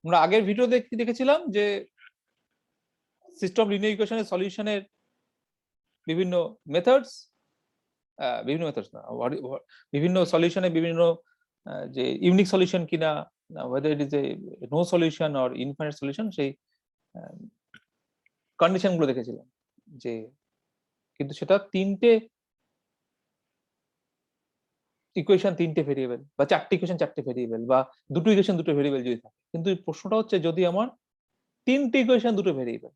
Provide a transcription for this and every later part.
আমরা আগের ভিডিওতে কি দেখেছিলাম যে সিস্টেম অফ লিনিয়ার ইকুয়েশনের সলিউশনের বিভিন্ন মেথডস বিভিন্ন মেথডস না বিভিন্ন সলিউশনে বিভিন্ন যে ইউনিক সলিউশন কিনা whether it is a no solution or infinite solution সেই কন্ডিশন গুলো দেখেছিলাম যে কিন্তু সেটা তিনটে ইকুয়েশন তিনটে ভেরিয়েবল বা চারটে ইকুয়েশন চারটে ভেরিয়েবল বা দুটো ইকুয়েশন দুটো ভেরিয়েবল যদি থাকে কিন্তু প্রশ্নটা হচ্ছে যদি আমার তিনটে ইকুয়েশন দুটো ভেরিয়েবল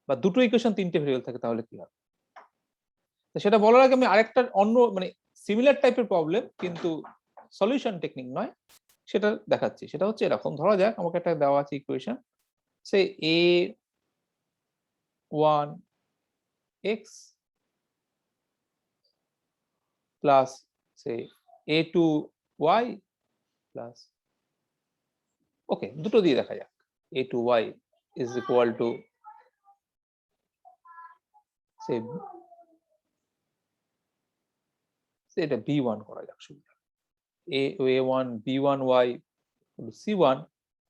বা দুটো ইকুয়েশন তিনটে ভেরিয়েবল থাকে তাহলে কি হবে তো সেটা বলার আগে আমি আরেকটা অন্য মানে সিমিলার টাইপের প্রবলেম কিন্তু সলিউশন টেকনিক নয় সেটা দেখাচ্ছি সেটা হচ্ছে এরকম ধরা যাক আমাকে একটা দেওয়া আছে ইকুয়েশন সে a1x প্লাস সে a2y প্লাস ওকে দুটো দিয়ে দেখা যাক a2y is equal to say এটা b1 করা যাক শুধু a1 b1y c1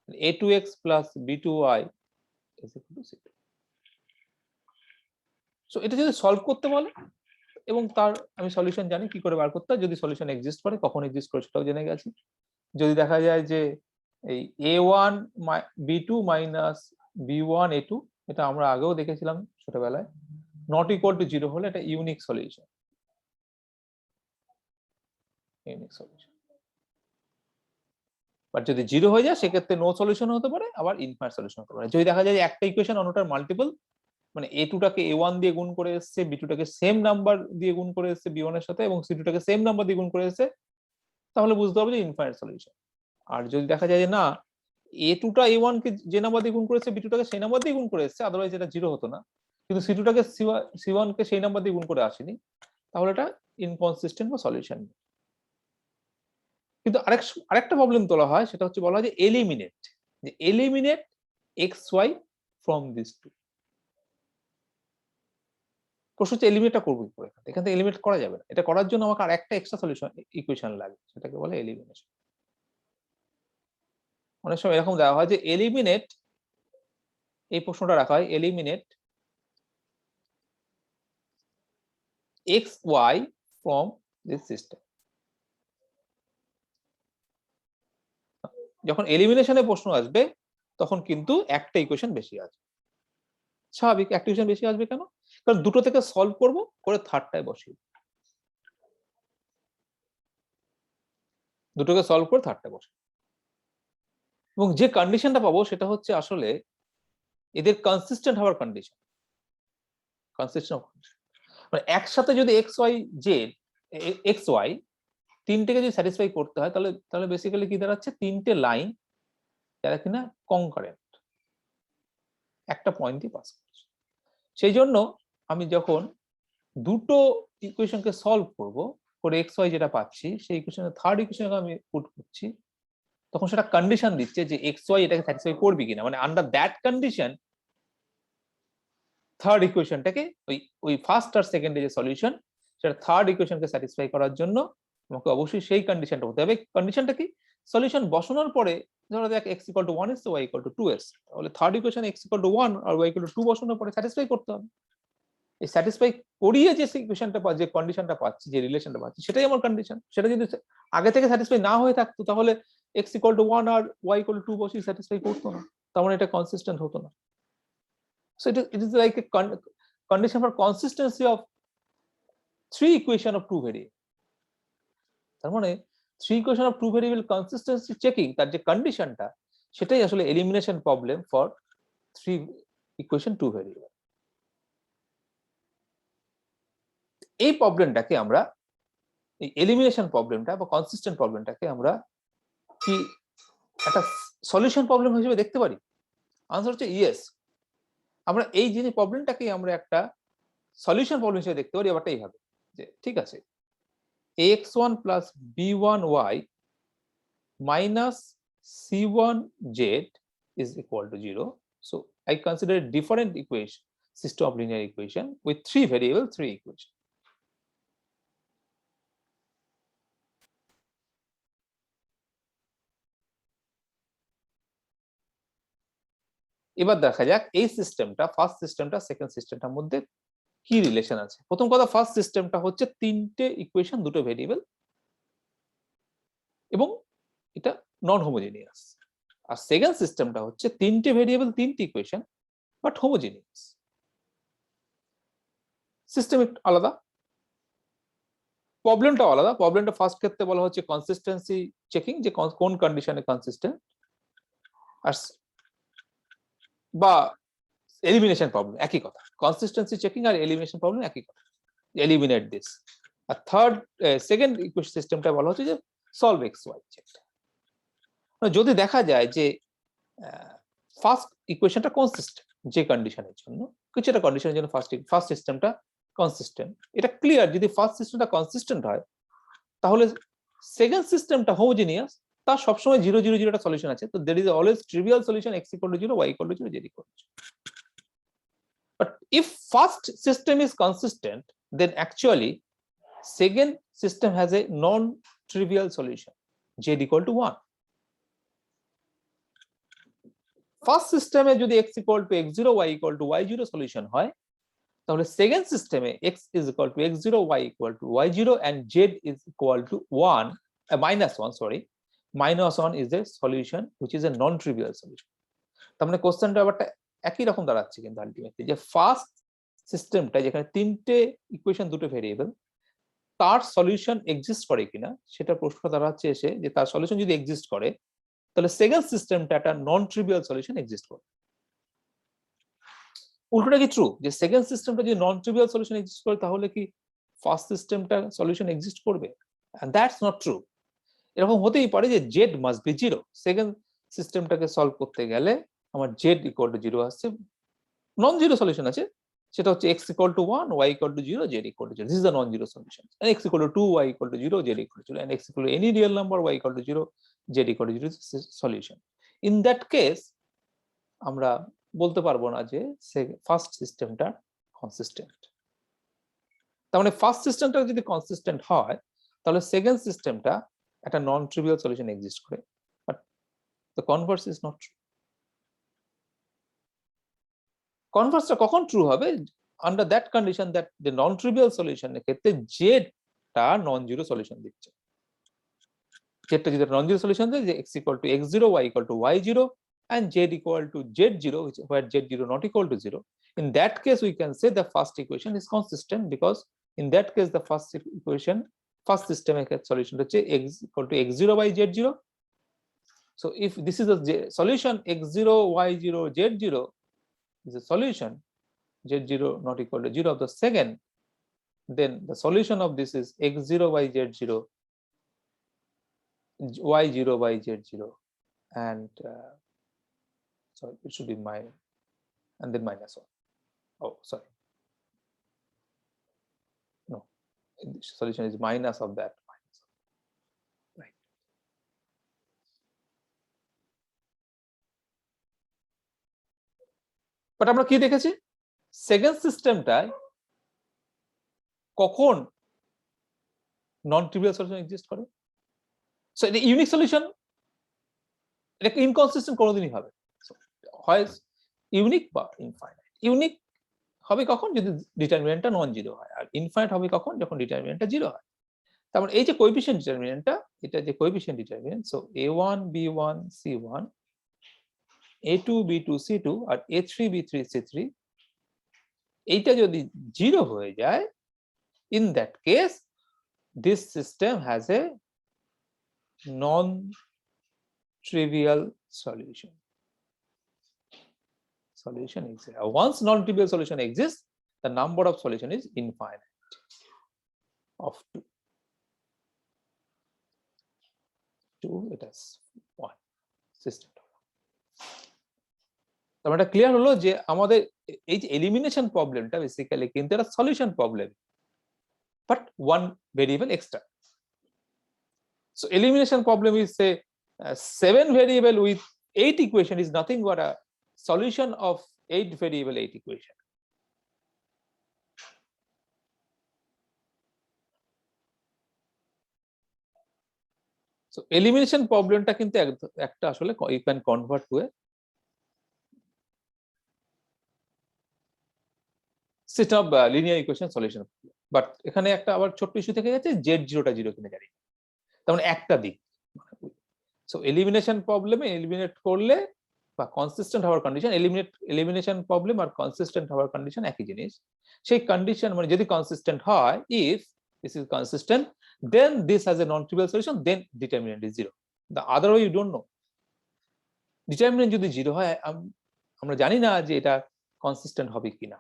a2x plus b2y is equal to c2 so এটা যদি সলভ করতে বলে এবং তার আমি সলিউশন জানি কি করে বার করতে হয় যদি সলিউশন এক্সিস্ট করে কখন এক্সিস্ট করে সেটাও জেনে গেছি যদি দেখা যায় যে এই a1 b2 minus b1 a2 এটা আমরা আগেও দেখেছিলাম ছোটবেলায় নট ইকুয়াল টু 0 হলে এটা ইউনিক সলিউশন বাট যদি 0 হয়ে যায় সেক্ষেত্রে নো সলিউশন হতে পারে আবার ইনফাইনাইট সলিউশন হতে পারে যদি দেখা যায় যে একটা ইকুয়েশন অন্যটার মাল্টিপল মানে a2 টাকে a1 দিয়ে গুণ করে এসেছে b2 টাকে সেম নাম্বার দিয়ে গুণ করে এসেছে b1 এর সাথে এবং c2 টাকে সেম নাম্বার দিয়ে গুণ করে এসেছে তাহলে বুঝতে হবে যে ইনফাইনাইট সলিউশন আর যদি দেখা যায় যে না a2 টা a1 কে যে নাম্বার দিয়ে গুণ করেছে b2 টাকে সেই নাম্বার দিয়ে গুণ করে এসেছে আদারওয়াইজ এটা 0 হতো না কিন্তু c2 টাকে c1 কে সেই নাম্বার দিয়ে গুণ করে আসেনি তাহলে এটা ইনকনসিস্টেন্ট বা সলিউশন কিন্তু আরেকটা প্রবলেম তোলা হয় সেটা হচ্ছে বলা হয় যে eliminate xy from this two প্রশ্ন হচ্ছে এলিমিনেটটা করবো কি করে এখান থেকে এলিমিনেট করা যাবে না এটা করার জন্য আমাকে আর একটা এক্সট্রা সলিউশন ইকুয়েশন লাগে সেটাকে বলে এলিমিনেশন অনেক সময় এরকম দেওয়া হয় যে এলিমিনেট এই প্রশ্নটা রাখা হয় eliminate xy from this system যখন এলিমিনেশনের প্রশ্ন আসবে তখন কিন্তু একটা ইকুয়েশন বেশি আসবে স্বাভাবিক একটা ইকুয়েশন বেশি আসবে কেন কারণ দুটো থেকে সলভ করব করে থার্ডটায় বসিয়ে দুটোকে সলভ করে থার্ডটায় বসিয়ে এবং যে কন্ডিশনটা পাবো সেটা হচ্ছে আসলে এদের কনসিস্টেন্ট হওয়ার কন্ডিশন মানে একসাথে যদি X Y Z X Y তিনটেকে যদি স্যাটিসফাই করতে হয় তাহলে তাহলে বেসিক্যালি কি দাঁড়াচ্ছে তিনটে লাইন যারা কিনা কনকারেন্ট একটা পয়েন্ট দিয়ে পাস করছে সেই জন্য আমি যখন দুটো ইকুয়েশনকে সলভ করব করে এক্স ওয়াই যেটা পাচ্ছি সেই ইকুয়েশনের থার্ড ইকুয়েশনকে আমি পুট করছি তখন সেটা কন্ডিশন দিচ্ছে যে এক্স ওয়াই এটাকে স্যাটিসফাই করবে কিনা মানে আন্ডার দ্যাট কন্ডিশন থার্ড ইকুয়েশনটাকে ওই ফার্স্ট আর সেকেন্ডে যে সলিউশন সেটা থার্ড ইকুয়েশনকে স্যাটিসফাই করার জন্য আমাকে অবশ্যই সেই কন্ডিশনটা হতে হবে কন্ডিশনটা কি সলিউশন বসানোর পরে ধরো দেখ x = 1s তো y = 2s তাহলে থার্ড ইকুয়েশন x = 1 আর y = 2 বসানোর পরে স্যাটিসফাই করতে হবে এই স্যাটিসফাই করিয়ে যে ইকুয়েশনটা পাচ্ছি যে কন্ডিশনটা পাচ্ছি যে রিলেশনটা পাচ্ছি সেটাই আমার কন্ডিশন সেটা যদি আগে থেকে স্যাটিসফাই না হয়ে থাকতো তাহলে x = 1 আর y = 2 বসিয়ে স্যাটিসফাই করতো না তার মানে এটা কনসিস্টেন্ট হতো না so it is like a condition for consistency of three equation of two variable তার মানে three equation of two variable consistency checking তার যে কন্ডিশনটা সেটাই আসলে elimination problem for three equation two variable এই প্রবলেমটাকে আমরা এই এলিমিনেশন প্রবলেমটা বা কনসিস্টেন্ট প্রবলেমটাকে আমরা কি একটা সলিউশন প্রবলেম হিসেবে দেখতে পারি আনসার হচ্ছে ইয়েস আমরা এই জিনিস প্রবলেমটাকে আমরা একটা সলিউশন প্রবলেম হিসেবে দেখতে পারি ব্যাপারটা এইভাবে যে ঠিক আছে ax1 plus b1y minus c1z is equal to 0 so I consider a different equation system of linear equation with three variables three equations এবার দেখা যাক এই সিস্টেমটা, ফার্স্ট সিস্টেমটা সেকেন্ড সিস্টেমটার মধ্যে কি রিলেশন আছে। প্রথম কথা, ফার্স্ট সিস্টেমটা হচ্ছে তিনটে ইকুয়েশন, দুটো ভেরিয়েবল, এবং এটা নন হোমোজেনিয়াস। আর সেকেন্ড সিস্টেমটা হচ্ছে তিনটে ভেরিয়েবল, তিনটে ইকুয়েশন, বাট হোমোজেনিয়াস। সিস্টেম একটু আলাদা, প্রবলেমটাও আলাদা। প্রবলেমটা ফার্স্ট ক্ষেত্রে বলা হচ্ছে কনসিস্টেন্সি চেকিং, যে কোন কন্ডিশনে কনসিস্টেন্ট, আর বা এলিমিনেশন প্রবলেম, একই কথা। কনসিস্টেন্সি চেকিং আর এলিমিনেশন প্রবলেম একই কথা, এলিমিনেট দিস। আর থার্ড সেকেন্ড ইকুয়েশন সিস্টেমটা বলা হচ্ছে যে সলভ এক্স ওয়াই জেড। যদি দেখা যায় যে ফার্স্ট ইকুয়েশনটা কনসিস্টেন্ট যে কন্ডিশনের জন্য, কিছু একটা কন্ডিশনের জন্য ফার্স্ট সিস্টেমটা কনসিস্টেন্ট, এটা ক্লিয়ার। যদি ফার্স্ট সিস্টেমটা কনসিস্টেন্ট হয়, তাহলে সেকেন্ড সিস্টেমটা হোমোজেনিয়াস, তার সবসময় 0 0 0 একটা সলিউশন আছে। তো there is always trivial solution, x = 0, y = 0, z = 0. But if first system is consistent, then actually second system has a non-trivial solution, z = 1. First সিস্টেমে যদি x = x0, y = y0 solution হয়, তাহলে second সিস্টেমে x = x0, y = y0 and z = 1, -1, sorry, -1 is the solution which is a non-trivial solution. তার মানে কোশ্চেনটা ব্যাপারটা একই রকম দাঁড়াচ্ছে কিন্তু আলটিমেটলি, যে ফার্স্ট সিস্টেমটা যেখানে তিনটে ইকুয়েশন, দুটো ভেরিয়েবল, তার সলিউশন এক্সিস্ট করে কিনা সেটা প্রশ্ন দাঁড়াচ্ছে এসে, যে তার সলিউশন যদি এক্সিস্ট করে, তাহলে সেকেন্ড সিস্টেমটা একটা নন ট্রিভিয়াল সলিউশন এক্সিস্ট করে। উল্টোটা কি ট্রু, যে সেকেন্ড সিস্টেমটা যদি নন ট্রিভিয়াল সলিউশন এক্সিস্ট করে, তাহলে কি ফার্স্ট সিস্টেমটা সলিউশন এক্সিস্ট করবে? That's not true. এরকম হতেই পারে যে জেড মাস্ট বি 0। সেকেন্ড সিস্টেমটাকে সলভ করতে গেলে আমার জেড = 0 আসছে, নন জিরো সলিউশন আছে, সেটা হচ্ছে x = 1, y = 0, z = 0. This is the non-zero solution. And x = 2, y = 0, z = 0, and x = any real number, y = 0, z = 0 is solution. In that case, আমরা বলতে পারবো না যে ফার্স্ট সিস্টেমটা কনসিস্টেন্ট। তার মানে ফার্স্ট সিস্টেমটা যদি কনসিস্টেন্ট হয়, তাহলে সেকেন্ড সিস্টেমটা একটা নন ট্রিভিয়াল সলিউশন এক্সিস্ট করে, but the converse is not true. কনভার্সটা কখন ট্রু হবে? Under that condition that the non trivial সলিউশনের ক্ষেত্রে জেডটা নন জিরো সলিউশন দিচ্ছে। জেডটা যদি নন জিরো সলিউশন দেয়, যে x = x0, y = y0, and z = z0, where z0 not equal to 0. In that case, we can say the first equation is consistent, because in that case the first equation, first system solution হচ্ছে x = x0 by z0. So if this is a solution, x0, y0, z0 is a solution, z0 not equal to 0 of the second, then the solution of this is x0 by z0, y0 by z0, and sorry, it should be and then -1. Oh, sorry, no, the solution is minus of that, right? But আমরা কি দেখেছি, second সিস্টেমটায় কখন নন trivial solution exist করে? So এটা unique solution, এটা inconsistent কোনোদিনই হবে, হয় ইউনিক বা ইনফাইনাইট। ইউনিক হবে কখন? যদি ডিটারমিনেন্টটা নন জিরো হয়, আর ইনফাইনাইট হবে কখন? যখন ডিটারমিনেন্টটা জিরো হয়। তার মানে এই যে কোএফিশিয়েন্ট ডিটারমিনেন্টটা, এটা যে coefficient determinant, so a1 b1 c1, a2 b2 c2, আর a3 b3 c3, এইটা যদি জিরো হয়ে যায়, in that case this system has a non-trivial solution. Solution exists. Once non-trivial solution exists, the number of solution is infinite of 2. 2, it has 1 system. তাহলে এটা clear হলো যে আমাদের এই যে এলিমিনেশন প্রবলেমটা বেসিক্যালি কিন্তু একটা solution problem, but one variable extra. So elimination problem is say 7 variable with 8 equation is nothing but a solution of 8 variable 8 equation. So elimination problemটা কিন্তু একটা আসলে you can convert to a set of linear equation solution. But এখানে একটা আবার ছোট্ট issue থেকে গেছে, Z0টা 0 কিনা জানি, তার মানে একটা দিক। সো এলিমিনেশন প্রবলেমে এলিমিনেট করলে বা কনসিস্টেন্ট হওয়ার কন্ডিশন, এলিমিনেশন প্রবলেম আর কনসিস্টেন্ট হওয়ার কন্ডিশন একই জিনিস। সেই কন্ডিশন মানে যদি কনসিস্টেন্ট হয়, if this is consistent, then this has a non trivial solution, then determinant is 0। The other way you don't know. Determinant যদি 0 হয়, আমরা জানি না যে এটা কনসিস্টেন্ট হবে কিনা।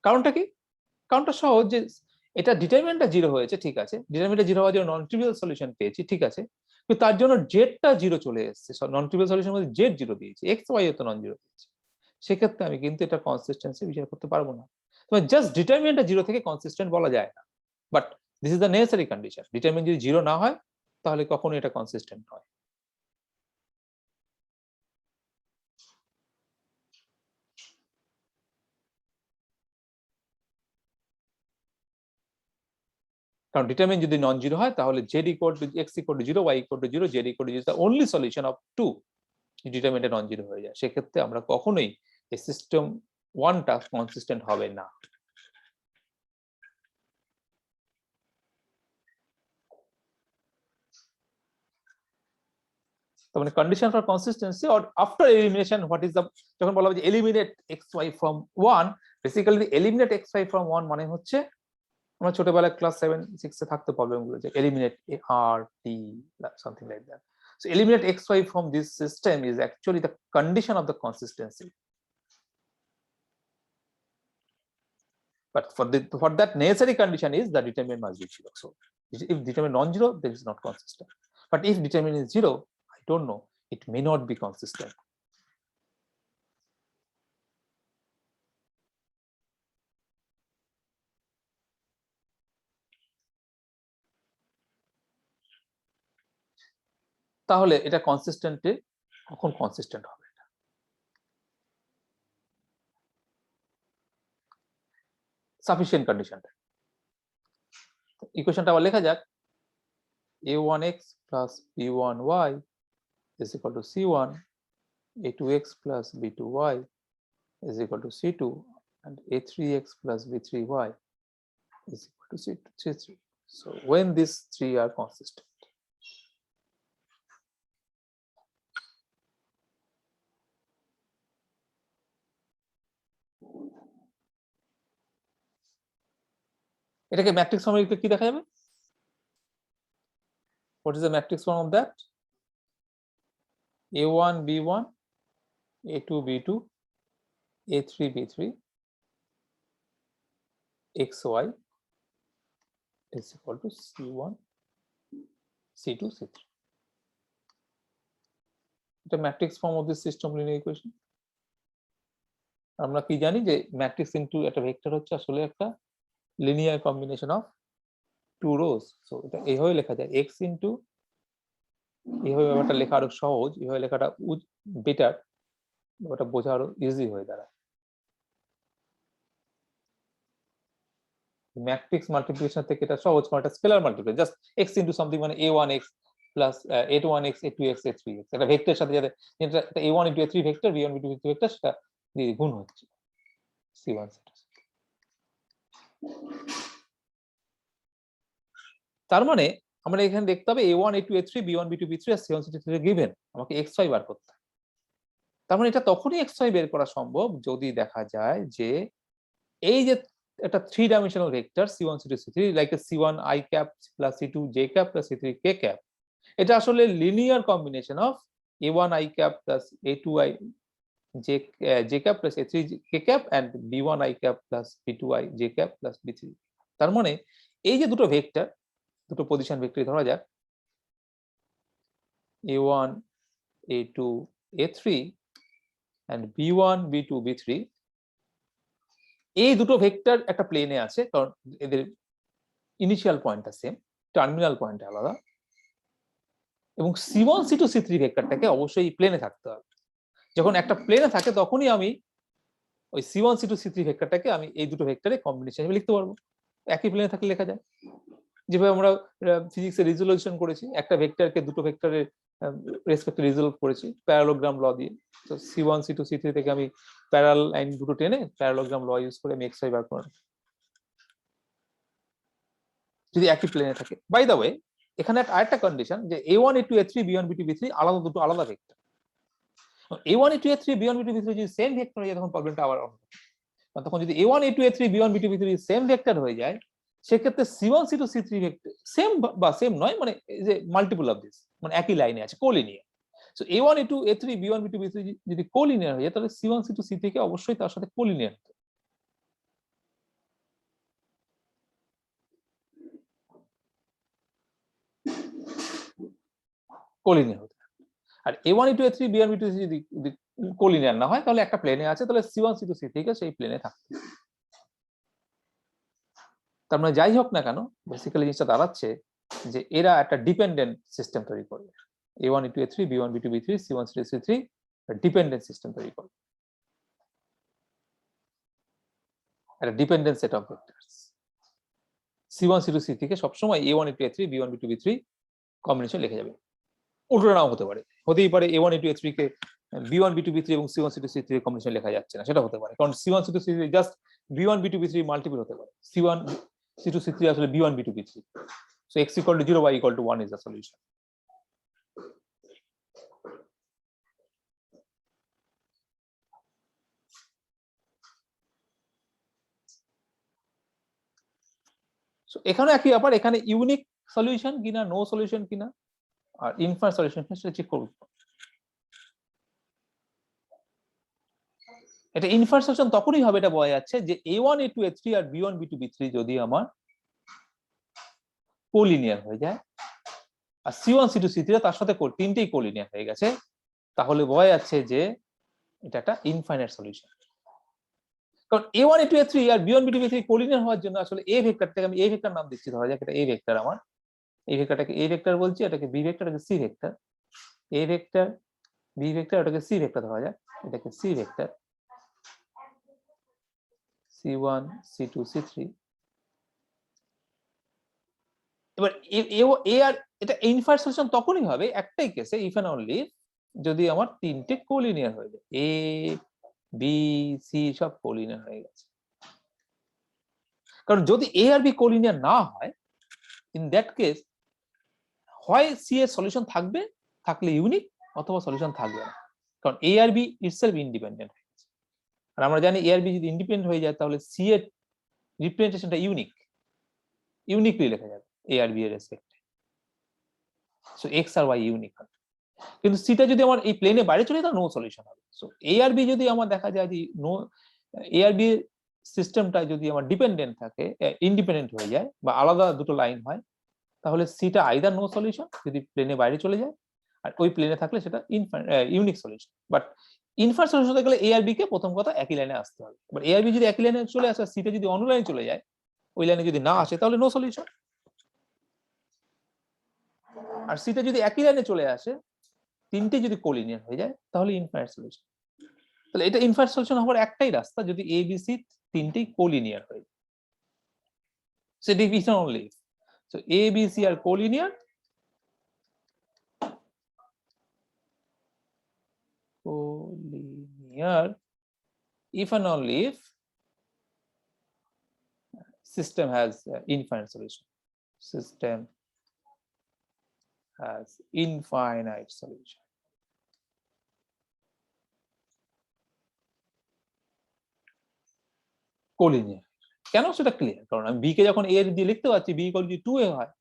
কারণটা কি? কারণটা সহজ, যে এটা ডিটারমিনেন্টটা 0 হয়েছে, ঠিক আছে, ডিটারমিনেন্টটা 0 হওয়ার জন্য নন ট্রিভিয়াল সলিউশন পেয়েছি, ঠিক আছে, কিন্তু তার জন্য জেডটা 0 চলে এসেছে। নন ট্রিভিয়াল সলিউশন মধ্যে জেড 0 দিয়েছি, এক্স ওয়াই তো নন 0 দিয়েছি। সেক্ষেত্রে আমি কিন্তু এটা কনসিস্টেন্সি বিচার করতে পারবো না। তবে জাস্ট ডিটারমিনেন্টটা 0 থেকে কনসিস্টেন্ট বলা যায় না, but this is the necessary condition. Determinant যদি 0 না হয়, তাহলে কখনো এটা কনসিস্টেন্ট নয়। কারণ ডিটারমিনেন্ট যদি নন 0 হয়, তাহলে Z equal to X equal to 0, Y equal to 0, Z equal to 0 the only solution of 2 determinant non 0 হয়ে যায়। সেক্ষেত্রে আমরা কখনোই এই সিস্টেম 1টা কনসিস্টেন্ট হবে না। তার মানে condition for consistency or after elimination, what is the, যখন বলা হয় যে eliminate x y from 1, basically eliminate x y from 1 মানে হচ্ছে, আমরা ছোটবেলায় ক্লাস 7-6 এ থাকতে প্রবলেম গুলো, যে এলিমিনেট আর টি something like that. So eliminate x y from this system is actually the condition of the consistency. But for that necessary condition is the determinant must be 0. So if determinant non-zero, then it's not consistent. But if determinant is 0, I don't know, it may not be consistent. তাহলে এটা কনসিস্টেন্টে কখন consistent হবে? Sufficient কন্ডিশনটা, ইকুয়েশনটা আবার লেখা যাক। a1x plus b1y is equal to c1, a2x plus b2y is equal to c2, and a3x plus b3y is equal to c3. So when these three are consistent, এটাকে matrix ফর্মে লিখলে কি দেখা যাবে? What is the matrix form of that? A1 B1, A2 B2, A3 B3, XY is equal to C1, C2, C3. এটা matrix form of this system linear equation. আমরা কি জানি যে ম্যাট্রিক্স ইনটু একটা ভেক্টর হচ্ছে আসলে একটা linear combination of two rows. So এটা এইভাবে লেখা যায়, x ইনটু, এইভাবে ব্যাপারটা লেখা আরো সহজ, এইভাবে লেখাটা বেটার, ব্যাপারটা বোঝা আরো ইজি হয়ে দাঁড়ায়। ম্যাট্রিক্স মাল্টিপ্লিকেশন থেকে এটা সহজ, কারণ এটা scalar multiplication, just x into something মানে a1x plus a1x a2x a3x, এটা ভেক্টরের সাথে যেটা a1 into a3 vector, b1 into b2 vector, সেটা দিয়ে গুণ হচ্ছে c1 সেটা। তার মানে আমরা এখানে দেখতে হবে a1 a2 a3 b1 b2 b3 আর c1 c2 c3 গিভেন, আমাকে xy বার করতে হবে। তার মানে এটা তখনই xy বের করা সম্ভব যদি দেখা যায় যে এই যে একটা 3 dimensional vector c1 c2 c3 like c1 i cap plus c2 j cap plus c3 k cap, এটা আসলে linear combination of a1 i cap plus a2 i j cap plus a3 k cap and b1 i cap plus b2 i j cap plus b3। তার মানে এই যে দুটো vector, দুটো position vector ধরা যাক a1 a2 a3 and b1 b2 b3, এই দুটো ভেক্টর একটা প্লেনে আছে, কারণ এদের ইনিশিয়াল পয়েন্টটা সেম, টার্মিনাল পয়েন্ট আলাদা, এবং c1 c2 c3 ভেক্টরটাকে অবশ্যই প্লেনে থাকতে হবে। যখন একটা প্লেনে থাকে তখনই আমি ওই c1 c2 c3 ভেক্টরটাকে আমি এই দুটো ভেক্টরে কম্বিনেশন হিসেবে লিখতে পারবো। একই প্লেনে থাকলে লেখা যায়, যেভাবে আমরা ফিজিক্সে রিজলিউশন করেছি, একটা ভেক্টরকে দুটো ভেক্টরের রেসপেক্টিভ রিজলভ করেছি প্যারালোগ্রাম ল দিয়ে। তো C1 C2 C3 থেকে আমি প্যারাল লাইন দুটো টেনে প্যারালোগ্রাম ল ইউজ করে আমি xy বার করব যদি একই প্লেনে থাকে। বাই দ্য ওয়ে এখানে আরেকটা কন্ডিশন যে A1 A2 A3 B1 B2 B3 আলাদা দুটো আলাদা vector. A1 A2 A3 B1 B2 B3 যদি সেম ভেক্টর হয়ে যায় তখন প্রবলেমটা আবার অন্য। তখন যদি A1 A2 A3 B1 B2 B3 same vector হয়ে যায় সেক্ষেত্রে C1 C2 C3 vector same বা সেম নয়, মানে যে মাল্টিপল অফ দিস, মানে একই লাইনে আছে, collinear. So A1 A2 A3 B1 B2 B3 যদি কোলিনিয়ার হয়ে যায় তাহলে C1 C2 C3 কে অবশ্যই তার সাথে কোলিনিয়ার হতে হবে। কোলিনিয়ার হতে হবে। আর A1 A2 A3 B1 B2 যদি কোলিনিয়ার না হয় তাহলে একটা প্লেনে আছে, তাহলে C1 C2 C3 কে সেই প্লেনে থাকতে হবে। তার মানে যাই হোক না কেন বেসিক্যালি জিনিসটা দাঁড়াচ্ছে যে এরা একটা ডিপেন্ডেন্ট সিস্টেম তৈরি করবে। A1 A2 A3 B1 B2 B3 C1 C2 C3 dependent system তৈরি করবে, একটা dependent set of vectors. C1 C2 C3 কে সবসময় A1 A2 A3 B1 B2 B3 combination লিখে যাবে। উল্টো নাও হতে পারে, হতেই পারে A1 A2 A3 কে B1 B2 B3 এবং C1 C2 C3 কম্বিনেশন লেখা যাচ্ছে না, সেটা হতে পারে কারণ C1 C2 C3 just B1 B2 B3 multiple হতে পারে। C1 C2 C3 আসলে B1 B2 B3। So x equal to 0, y equal to 1 is the solution. So এখানে একই ব্যাপার, এখানে ইউনিক সলিউশন কিনা নো সলিউশন কিনা আর ইনফার সলিউশন সেটা চেক করব। এটা ইনফার সলিউশন তখনই হবে, এটা বলা যাচ্ছে যে A1 A2 A3 আর B1 B2 B3 যদি আমার কোলিনিয়ার হয়ে যায় আর C1 C2 C3 তার সাথে তিনটেই কোলিনিয়ার হয়ে গেছে, তাহলে বলা যাচ্ছে যে এটা একটা ইনফাইনাইট সলিউশন। কারণ A1 A2 A3 আর B1 B2 B3 কোলিনিয়ার হওয়ার জন্য আসলে A ভেক্টরটাকে আমি A ভেক্টর নাম দিচ্ছি, ধরা যাক এটা A ভেক্টর, আমার এই ভেক্টরটাকে A ভেক্টর বলছি, এটাকে B ভেক্টর, এটাকে C vector, A vector B vector, এটাকে C ভেক্টর ধরা যাক, এটাকে C vector C1 C2 C3। এবার এ আর এটা ইনফার সলিউশন তখনই হবে একটাই কেসে, ইফ এন্ড অনলি যদি আমার তিনটে কোলিনিয়ার হয়ে যায়, A B C সব কোলিনিয়ার হয়ে গেছে। কারণ যদি A আর B কোলিনিয়ার না হয় ইন দ্যাট কেস হয় C এর সলিউশন থাকবে, থাকলে ইউনিক, অথবা সলিউশন থাকবে না, কারণ A আর B ইটসেলফ ইন্ডিপেন্ডেন্ট হয়ে গেছে। আর আমরা জানি A আর B যদি ইন্ডিপেন্ডেন্ট হয়ে যায় তাহলে C এর রিপ্রেজেন্টেশনটা ইউনিকলি লেখা যাবে A আর B এর রেসপেক্টে। সো X আর Y ইউনিক হবে। কিন্তু সিটা যদি আমার এই প্লেনে বাইরে চলে যায় নো সলিউশন হবে। সো A আর B যদি আমার দেখা যায় যে নো A আর B সিস্টেমটা যদি আমার ডিপেন্ডেন্ট থাকে, ইন্ডিপেন্ডেন্ট হয়ে যায় বা আলাদা দুটো লাইন হয়, তাহলে সিটা আইদার নো সলিউশন যদি প্লেনে বাইরে চলে যায়, আর ওই প্লেনে থাকলে সেটা unique solution. But infer solution হতে গেলে A আর B কে প্রথম কথা একই লাইনে আসতে হবে। বাট A আর B যদি একই লাইনে চলে আসে, সিটা যদি অন্য লাইনে চলে যায়, ওই লাইনে যদি না আসে তাহলে নো সলিউশন। আর সিটা যদি একই লাইনে চলে আসে, তিনটে যদি কোলিনিয়ার হয়ে যায় তাহলে ইনফাইনাইট সলিউশন। তাহলে এটা ইনফাইনাইট সলিউশন হওয়ার একটাই রাস্তা, যদি A B C তিনটেই কোলিনিয়ার হয়। So division only. So A B C আর collinear, if and only if system has infinite solution. System has infinite solution. Collinear কেন সেটা ক্লিয়ার, কারণ আমি বি কে যখন A দিয়ে লিখতে পারছি B equal to 2A হয়,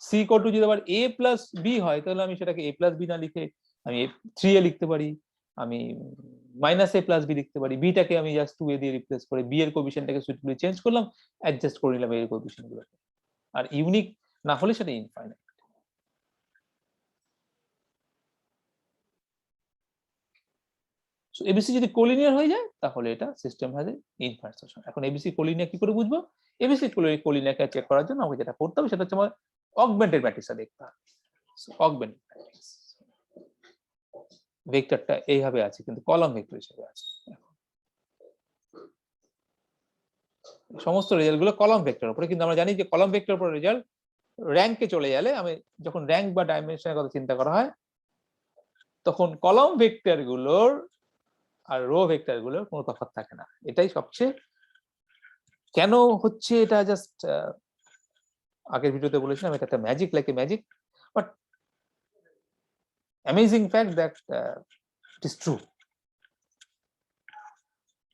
C equal to যদি আবার A plus B হয় তাহলে আমি সেটাকে A plus B না লিখে আমি 3A লিখতে পারি, আমি -A plus B লিখতে পারি, বিটাকে আমি জাস্ট 2A দিয়ে রিপ্লেস করে B এর কোএফিসিয়েন্টটাকে সুইটেবলি চেঞ্জ করলাম, অ্যাডজাস্ট করে নিলাম এর কোএফিসিয়েন্ট গুলোকে। আর ইউনিক না হলে সেটা ইনফাইনাইট। সো ABC যদি কোলিনিয়ার হয়ে যায় তাহলে এটা সিস্টেম হ্যাজ ইনফাইনাইট সলিউশন। এখন ABC কোলিনিয়ার কি করে বুঝবো? ABC কোলিনিয়ারকে চেক করার জন্য আমাকে যেটা করতে হবে সেটা হচ্ছে আমার অগমেন্টেড ম্যাট্রিক্সটা দেখতে হবে। সো অগমেন্টেড ম্যাট্রিক্স ভেক্টরটা এইভাবে আছে কিন্তু কলাম ভেক্টর হিসেবে আছে। সমস্ত রেজাল্ট গুলো কলাম ভেক্টর উপরে, কিন্তু আমরা জানি যে কলাম ভেক্টর উপরে রেজাল্ট র্যাঙ্কে চলে গেলে, আমি যখন র্যাঙ্ক বা ডাইমেনশনের কথা চিন্তা করা হয় তখন কলাম ভেক্টর গুলোর আর রো ভেক্টর গুলোর কোনো তফাৎ থাকে না। এটাই সবচেয়ে কেন হচ্ছে এটা জাস্ট আগের ভিডিওতে বলেছিলাম এটা একটা magic like a magic, but amazing fact that it is true.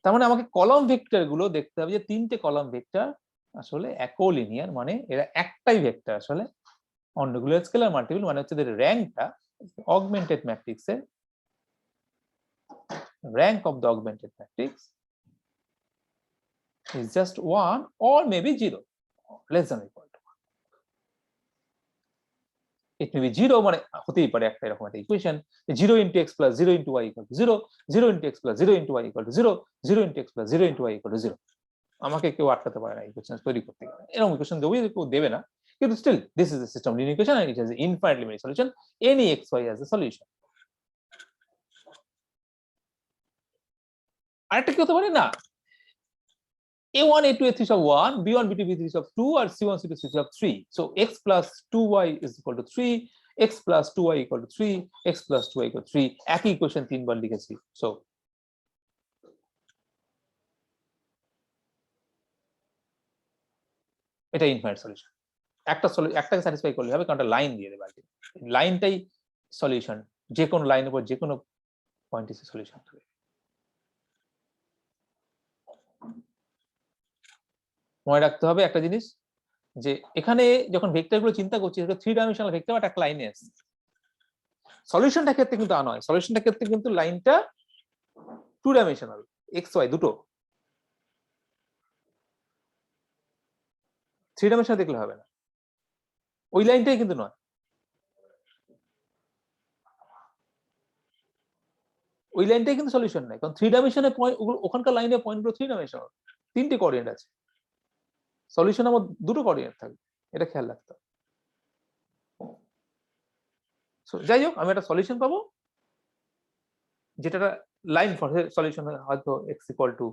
তার মানে আমাকে কলাম ভেক্টর গুলো দেখতে হবে যে তিনটে কলাম ভেক্টর আসলে একোলিনিয়ার, মানে এরা একটাই ভেক্টর আসলে। অন্যগুলো স্কেলার মাল্টিপল মানে হচ্ছে র্যাঙ্কটা অগমেন্টেড ম্যাট্রিক্সের rank of the augmented matrix is just 1 or maybe 0 less than or equal to 1. It may be 0 মানে হতেই পারে একটা এরকম একটা equation 0 into x plus 0 into y equal to 0, 0 into x plus 0 into y equal to 0, 0 into x plus 0 into y equal to 0. আমাকে কেউ আটকাতে পারে না ইকুয়েশন তৈরি করতে গেলে। এরকম ইকুয়েশন কেউ দেবে না, কিন্তু still this is the system linear equation and it has infinitely many solution. Any xy has a solution. আরেকটা কি হতে পারে না, a1 a2 a3 sub 1, b1 b2 b3 sub 2 R c1 c2 c3 sub 3. So x plus 2y is equal to 3, x plus 2y equal to 3, x plus 2y equal to 3. একই equation তিনবার লিখেছি। So এটা infinite solution. একটাকে satisfy করলে হবে, কারণ একটা line দিয়ে দেবে। লাইনটাই সলিউশন, যে কোনো লাইনের উপর যে কোনো পয়েন্ট এসে সলিউশন হবে। মনে রাখতে হবে একটা জিনিস, যে এখানে যখন ভেক্টরগুলো চিন্তা করছি এটা 3 ডাইমেনশনাল ভেক্টর বাট একটা লাইনে আছে। সলিউশনটার ক্ষেত্রে কিন্তু তা নয়, সলিউশনটার ক্ষেত্রে কিন্তু লাইনটা 2 ডাইমেনশনাল, এক্স ওয়াই দুটো। 3 ডাইমেনশনাল দেখলে হবে না, ওই লাইনটাই কিন্তু নয়। ওই লাইনটাই কিন্তু সলিউশন নাই, কারণ 3 ডাইমেনশনের পয়েন্ট ওখানকার লাইনের পয়েন্টগুলো 3 ডাইমেনশনাল, তিনটে কোঅর্ডিনেট আছে। সলিউশন আমার দুটো কোঅর্ডিনেট থাকবে, এটা খেয়াল রাখতে হবে। সো যাই হোক, আমি একটা সলিউশন পাবো যেটা লাইন সলিউশন হয়তো x equal to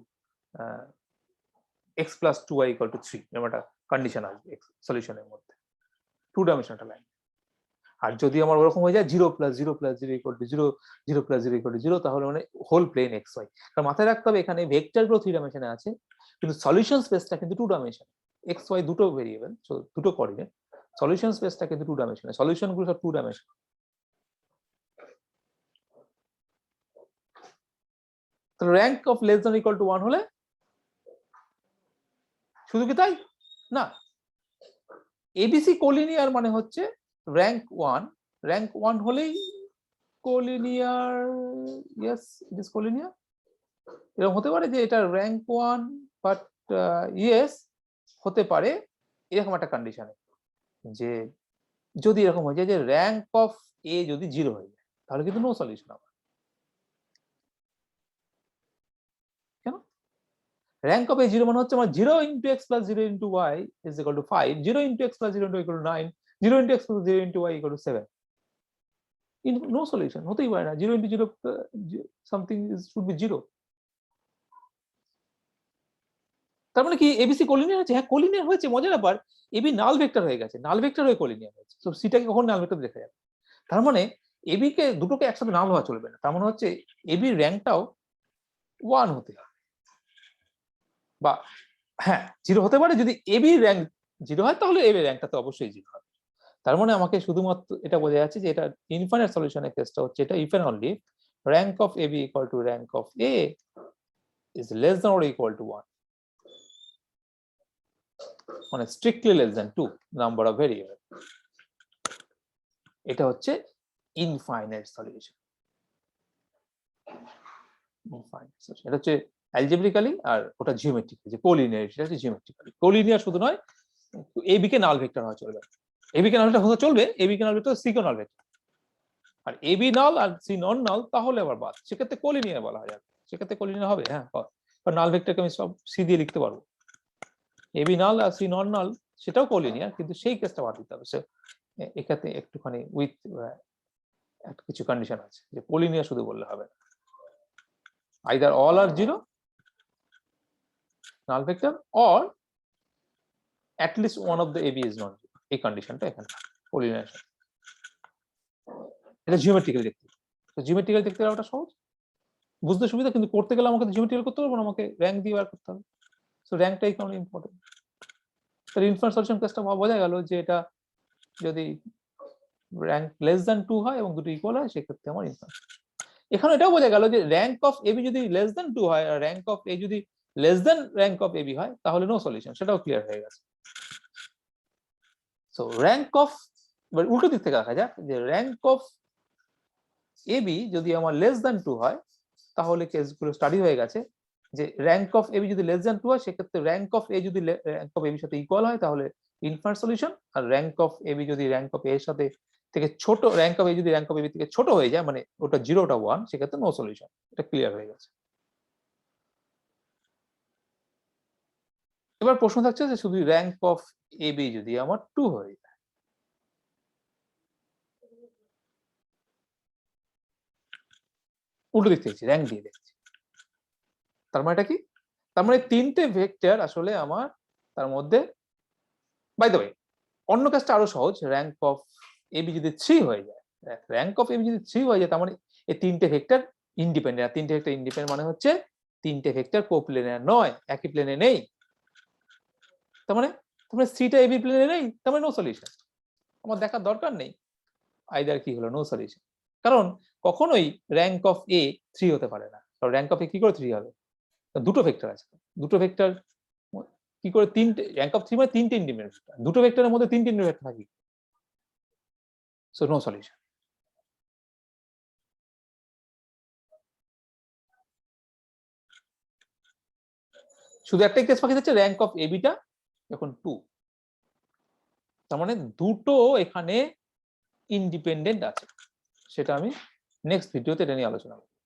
x plus 2y equal to 3 এরকম একটা কন্ডিশন আসবে সলিউশনের মধ্যে, 2 ডাইমেনশনাল লাইন। আর যদি আমার ওরকম হয়ে যায় 0 plus 0 plus 0 equal to 0, 0 plus 0 equal to 0, তাহলে মানে হোল প্লেন এক্স ওয়াই। কারণ মাথায় রাখতে হবে এখানে ভেক্টরগুলো 3 ডাইমেনশনে আছে, কিন্তু সলিউশন স্পেসটা কিন্তু 2 ডাইমেনশন। এক্স ওয়াই দুটো ভেরিয়েবল, সো দুটো কোঅর্ডিনেট, সলিউশন স্পেসটা কিন্তু 2 ডাইমেনশনে, সলিউশনগুলো সব 2 ডাইমেনশন। তো rank of less than equal to 1 হলে শুধু কি তাই না, এবিসি কোলিনিয়ার মানে হচ্ছে র্যাঙ্ক 1 হলেই collinear. Yes, it is collinear. এরকম হতে পারে যে এটা র্যাঙ্ক 1 বাট ইয়েস হতে পারে এরকম একটা কন্ডিশনে, যে যদি এরকম হয়ে যায় যে র্যাঙ্ক অফ এ যদি 0 হয়ে যায় তাহলে কিন্তু নো সলিউশন হবে। কেন? র্যাঙ্ক অফ এ 0 মানে হচ্ছে আমার 0 into x plus 0 into y is equal to 5, 0 into x plus 0 into y equal to 9, 0 into x plus 0 into y equal to 7. No solution হতেই পারে না, 0 into 0 something should be 0। তার মানে কি এবিসি কোলিনিয়ার হচ্ছে? হ্যাঁ কোলিনিয়ার হয়েছে, মজার ব্যাপার এবি নাল ভেক্টর হয়ে গেছে, নাল ভেক্টর হয়ে কোলিনিয়ার হয়েছে। তো সিটাকে কখন নাল ভেক্টর দেখা যাবে? তার মানে এবি কে দুটোকে একসাথে নাল হওয়া চলবে না, তার মানে হচ্ছে এবি র্যাঙ্কটাও 1 হতে হবে, বা হ্যাঁ 0 হতে পারে। যদি এবি র্যাঙ্ক 0 হয় তাহলে এবি র্যাঙ্কটা তো অবশ্যই 0 হবে। তার মানে আমাকে শুধুমাত্র এটা বোঝা যাচ্ছে যে এটা ইনফাইনাইট সলিউশনের কেসটা হচ্ছে এটা if and only rank of A B equal to rank of A is less than or equal to 1, মানে strictly less than 2 number of variable. এটা হচ্ছে ইনফাইনাইট সলিউশন। এটা হচ্ছে অ্যালজেব্রিক্যালি, আর ওটা জিওমেট্রিক্যালি, যে কোলিনিয়ার এটা হচ্ছে জিওমেট্রিক্যালি। কোলিনিয়ার শুধু নয়, এবি কে নাল ভেক্টর হওয়া চলবে, এবি কে নাল ভেক্টর হতে চলবে, এবি কে নাল ভেক্টর সি কে নাল ভেক্টর, আর এবি নাল আর সি নন নাল তাহলে আবার বাদ, সেক্ষেত্রে কোলিনিয়ার বলা হয়। সেক্ষেত্রে কোলিনিয়ার হবে, হ্যাঁ, কারণ নাল ভেক্টরকে আমি সব সি দিয়ে লিখতে পারবো। এবি নাল আর সি নন নাল সেটাও কোলিনিয়ার, কিন্তু সেই কেসটা বাদ দিতে হবে। এক্ষেত্রে একটুখানি উইথ কিছু কন্ডিশন আছে, যে কোলিনিয়ার শুধু বললে হবে না, either all are 0 null vector or at least one of the AB is non-zero, এই কন্ডিশনটা এখানে কোলিনিয়ার। এটা জিওমেট্রিক্যালি দেখতে জিওমেট্রিক্যাল দেখতে গেলে ওটা সহজ, বুঝতে সুবিধা, কিন্তু করতে গেলে আমাকে জিওমেট্রিক্যাল করতে পারবো না, আমাকে র্যাঙ্ক দিয়ে বার করতে হবে। সো র্যাঙ্কটাই কারণ ইম্পর্টেন্ট। তাহলে ইনফারেন্স সলিউশন কেসটা বোঝা গেল যে এটা যদি র্যাঙ্ক লেস দ্যান 2 হয় এবং দুটো ইকুয়াল হয় সেক্ষেত্রে আমার ইনফারেন্স। এখানে এটাও বোঝা গেল যে র্যাঙ্ক অফ এবি যদি লেস দ্যান 2 হয় আর র্যাঙ্ক অফ এ যদি less than rank of A B হয় তাহলে নো সলিউশন, সেটাও ক্লিয়ার হয়ে গেছে। সো র্যাঙ্ক অফ, এবার উল্টো দিক থেকে দেখা যাক যে র্যাঙ্ক অফ এবি যদি আমার লেস দ্যান 2 হয় তাহলে কেসগুলো স্টাডি হয়ে গেছে যে র্যাঙ্ক অফ এবি যদি লেস দ্যান 2 হয় সেক্ষেত্রে র্যাঙ্ক অফ এ যদি র্যাঙ্ক অফ এবির সাথে ইকুয়াল হয় তাহলে ইনফারেন্স সলিউশন, আর র্যাঙ্ক অফ এবি যদি র্যাঙ্ক অফ এ এর সাথে থেকে ছোট, র্যাঙ্ক অফ এ যদি র্যাঙ্ক অফ এবি থেকে ছোট হয়ে যায় মানে ওটা 0 ওটা 1 সেক্ষেত্রে নো সলিউশন। এটা ক্লিয়ার হয়ে গেছে। এবার প্রশ্ন থাকছে যে শুধু র্যাঙ্ক অফ এবি যদি আমার 2 হয়ে যায়, উল্টো দিক থেকে র্যাঙ্ক দিয়ে দেখছি, তার মানে এটা কি, তার মানে তিনটে ভেক্টর আসলে আমার তার মধ্যে, বাই দ্য ওয়ে অন্য কাজটা আরো সহজ, র্যাঙ্ক অফ এবি যদি 3 হয়ে যায়, র্যাঙ্ক অফ এবি যদি 3 হয়ে যায় তার মানে এই তিনটে ভেক্টর ইন্ডিপেন্ডেন্ট, আর তিনটে ভেক্টর ইন্ডিপেন্ডেন্ট মানে হচ্ছে তিনটে ভেক্টর কোপ্লেনার নয়, একই প্লেনে নেই। তার মানে সিটা এবি প্লেনে নেই, তার মানে নো সলিউশন। আমার দেখার দরকার নেই আইদার কি হলো, নো সলিউশন। কারণ কখনোই র্যাঙ্ক অফ এ 3 হতে পারে না, কারণ র্যাঙ্ক অফ এ কি করে 3 হবে, দুটো ভেক্টর আছে, দুটো ভেক্টর কি করে তিনটে, র্যাঙ্ক অফ 3 মানে তিনটে ইন্ডিপেন্ডেন্ট ভেক্টর, দুটো ভেক্টরের মধ্যে তিনটে ইন্ডিপেন্ডেন্ট ভেক্টর থাকে, সো নো সলিউশন। শুধু একটাই কেস বাকি থাকছে, র্যাঙ্ক অফ এবিটা এখন 2, তার মানে দুটো এখানে ইন্ডিপেন্ডেন্ট আছে, সেটা আমি নেক্সট ভিডিওতে এটা নিয়ে আলোচনা করব।